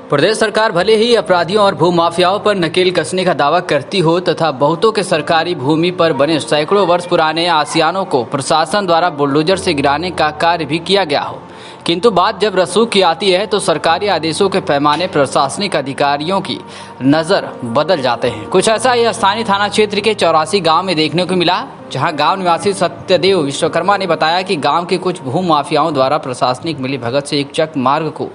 प्रदेश सरकार भले ही अपराधियों और भूमाफियाओं पर नकेल कसने का दावा करती हो तथा बहुतों के सरकारी भूमि पर बने सैकड़ों वर्ष पुराने आसियानों को प्रशासन द्वारा बुलडोजर से गिराने का कार्य भी किया गया हो, किंतु बात जब रसूख की आती है तो सरकारी आदेशों के पैमाने प्रशासनिक अधिकारियों की नज़र बदल जाते हैं। कुछ ऐसा ही स्थानीय थाना क्षेत्र के 84 गांव में देखने को मिला, जहां गांव निवासी सत्यदेव विश्वकर्मा ने बताया कि गांव के कुछ भूमाफियाओं द्वारा प्रशासनिक मिलीभगत से एक चक मार्ग को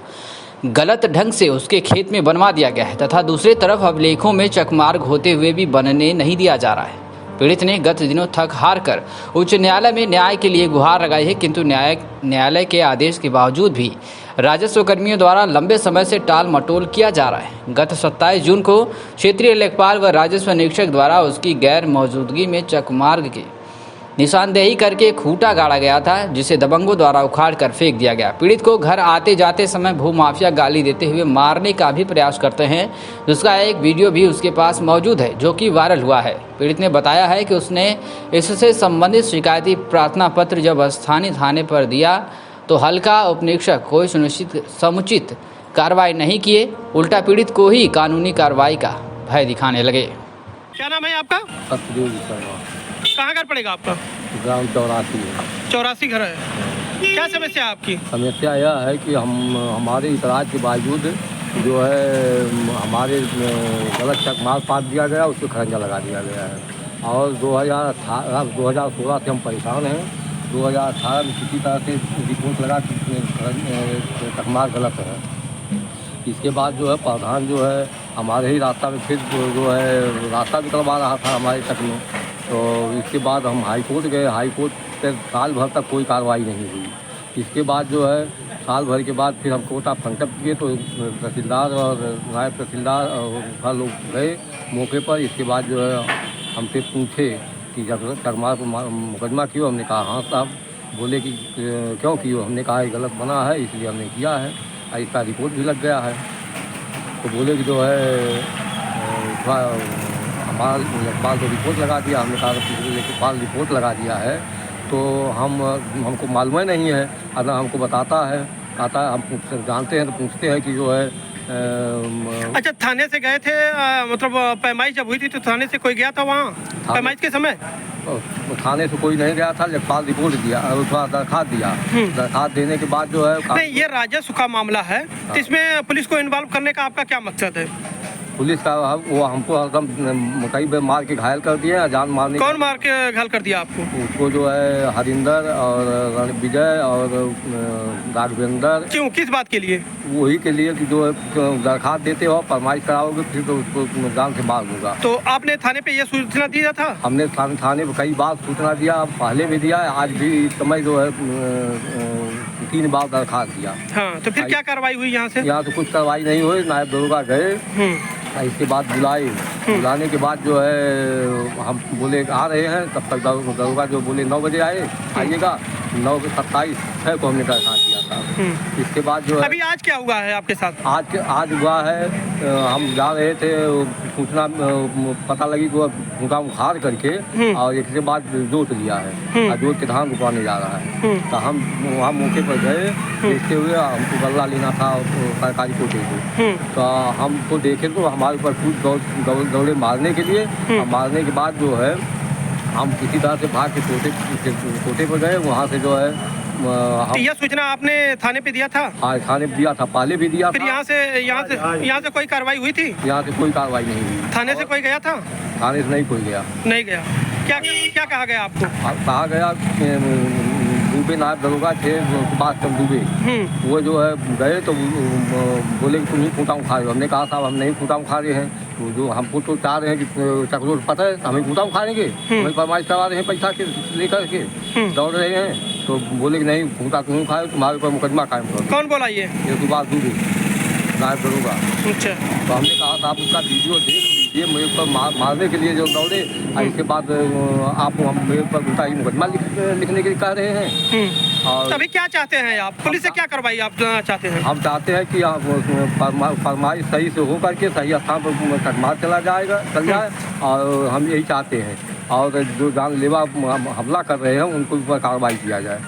गलत ढंग से उसके खेत में बनवा दिया गया है तथा दूसरी तरफ अभिलेखों में चकमार्ग होते हुए भी बनने नहीं दिया जा रहा है। पीड़ित ने गत दिनों थक हार कर उच्च न्यायालय में न्याय के लिए गुहार लगाई है, किंतु न्यायालय के आदेश के बावजूद भी राजस्व कर्मियों द्वारा लंबे समय से टाल मटोल किया जा रहा है। गत 27 जून को क्षेत्रीय लेखपाल व राजस्व निरीक्षक द्वारा उसकी गैर मौजूदगी में चकमार्ग की निशानदेही करके खूंटा गाड़ा गया था, जिसे दबंगों द्वारा उखाड़ कर फेंक दिया गया। पीड़ित को घर आते जाते समय भूमाफिया गाली देते हुए मारने का भी प्रयास करते हैं, जिसका एक वीडियो भी उसके पास मौजूद है, जो कि वायरल हुआ है। पीड़ित ने बताया है कि उसने इससे संबंधित शिकायती प्रार्थना पत्र जब स्थानीय थाने पर दिया तो हल्का उप निरीक्षक कोई समुचित कार्रवाई नहीं किए, उल्टा पीड़ित को ही कानूनी कार्रवाई का भय दिखाने लगे। क्या नाम है आपका? सत्यदेव विश्वकर्मा। कहाँ घर पड़ेगा आपका? ग्राम 84 है। 84 घर है। क्या समस्या है आपकी? समस्या यह है कि हमारे इतराज के बावजूद जो है हमारे गलत चकमार्ग पात दिया गया, उसको खरंजा लगा दिया गया है और 2016 से हम परेशान हैं। 2018 में किसी तरह से रिपोर्ट लगा कि चकमार्ग गलत है। इसके बाद जो है प्रधान जो है हमारे ही रास्ता में फिर जो है रास्ता भी करवा रहा था हमारे तक में, तो इसके बाद हम हाई कोर्ट गए। हाई कोर्ट पे साल भर तक कोई कार्रवाई नहीं हुई। इसके बाद जो है साल भर के बाद फिर हम कोर्ट ऑफ कंटेम्प्ट किए, तो तहसीलदार और नायब तहसीलदार और हर लोग गए मौके पर। इसके बाद जो है हमसे पूछे कि जब चकमार्ग पर मुकदमा क्यों, हमने कहा हाँ साहब। बोले कि क्यों क्यों, हमने कहा गलत बना है इसलिए हमने किया है, इसका रिपोर्ट भी लग गया है। तो बोले कि जो है हमारा लेखपाल को रिपोर्ट लगा दिया। हमने कहा लेखपाल रिपोर्ट लगा दिया है तो हमको मालूम ही नहीं है, अगर हमको बताता है हम जानते हैं तो पूछते हैं कि जो है अच्छा, थाने से गए थे मतलब पैमाइश जब हुई थी तो थाने से कोई गया था वहाँ पैमाइश के समय? थाने से कोई नहीं गया था। लेखपाल रिपोर्ट दिया और थोड़ा दरखास्त दिया। दरखास्त देने के बाद जो है नहीं, ये राजस्व का मामला है तो इसमें पुलिस को इन्वॉल्व करने का आपका क्या मकसद है? पुलिस का वो हमको एकदम कई बार मार के घायल कर दिया, जान मारने। कौन मार के घायल कर दिया आपको? उसको जो है हरिंदर और विजय और राघवेंद्र। क्यों, किस बात के लिए? वही के लिए कि जो दरखास्त देते हो फरमाइश कराओगे फिर तो उसको जान से मार दूंगा। तो आपने थाने पे ये सूचना दिया था? हमने थाने पे कई बार सूचना दिया, पहले भी दिया, आज भी इस समय जो है 3 बार दरखास्त दिया। हाँ, तो फिर क्या कार्रवाई हुई यहाँ से? यहाँ तो कुछ कार्रवाई नहीं हुई। नायब दरोगा गए, इसके बाद बुलाने के बाद जो है हम बोले आ रहे हैं, तब तक दरोगा जो बोले 9 बजे आइएगा। 9:27 को हमने दरखास्त दिया था। इसके बाद जो है अभी आज क्या हुआ है आपके साथ? आज हुआ है, हम जा रहे थे, सूचना पता लगी कि खूंटा उखाड़ करके और एक के बाद जोत लिया है और जोत के धान रुकवाने जा रहा है। तो हम वहाँ मौके पर गए, देखते हुए हमको गल्ला लेना था सरकारी कोटे से। तो हमको देखे तो हमारे ऊपर खुद दौड़े मारने के लिए। मारने के बाद जो है हम किसी तरह से भाग के कोटे पर गए। वहाँ से जो है यह सूचना आपने थाने पे दिया था? हाँ, थाने पे दिया था, पहले भी दिया। फिर यहाँ से कोई कार्रवाई हुई थी? यहाँ से कोई कार्रवाई नहीं हुई। थाने से कोई गया था? थाने से नहीं कोई गया। नहीं गया। क्या कहा गया आपको? कहा गया दुबे नायब दरोगा थे सुभाष चंद्र दुबे, वो जो है गए तो बोले कि तुम ही खूंटा उखाड़े। हमने कहा साहब हम नहीं खूंटा उखाड़े हैं, तो जो हमको तो चाह रहे हैं कि चकरोट पता है हमें खूंटा उखाड़ेंगे, हमें फरमाइश करवा रहे हैं पैसा के लेकर के दौड़ रहे हैं। तो बोले कि नहीं खूंटा क्यों उखाड़े, तुम्हारे ऊपर मुकदमा कायम करो। कौन बोला ये सुभाष दुबे नायब दरोगा। अच्छा, तो हमने कहा साहब उसका वीडियो देख लीजिए, मेरे ऊपर मारने के लिए जो दौड़े, इसके बाद आप हम मेरे ऊपर उल्टा ही मुकदमा लिखने के लिए कह रहे हैं। और अभी क्या चाहते हैं आप? पुलिस से क्या कार्रवाई आप चाहते हैं? हम चाहते हैं कि फरमाइश सही से हो करके सही स्थान पर चकमार्ग चल जाए और हम यही चाहते हैं। और जो जानलेवा हमला कर रहे हैं उनको ऊपर कार्रवाई किया जाए।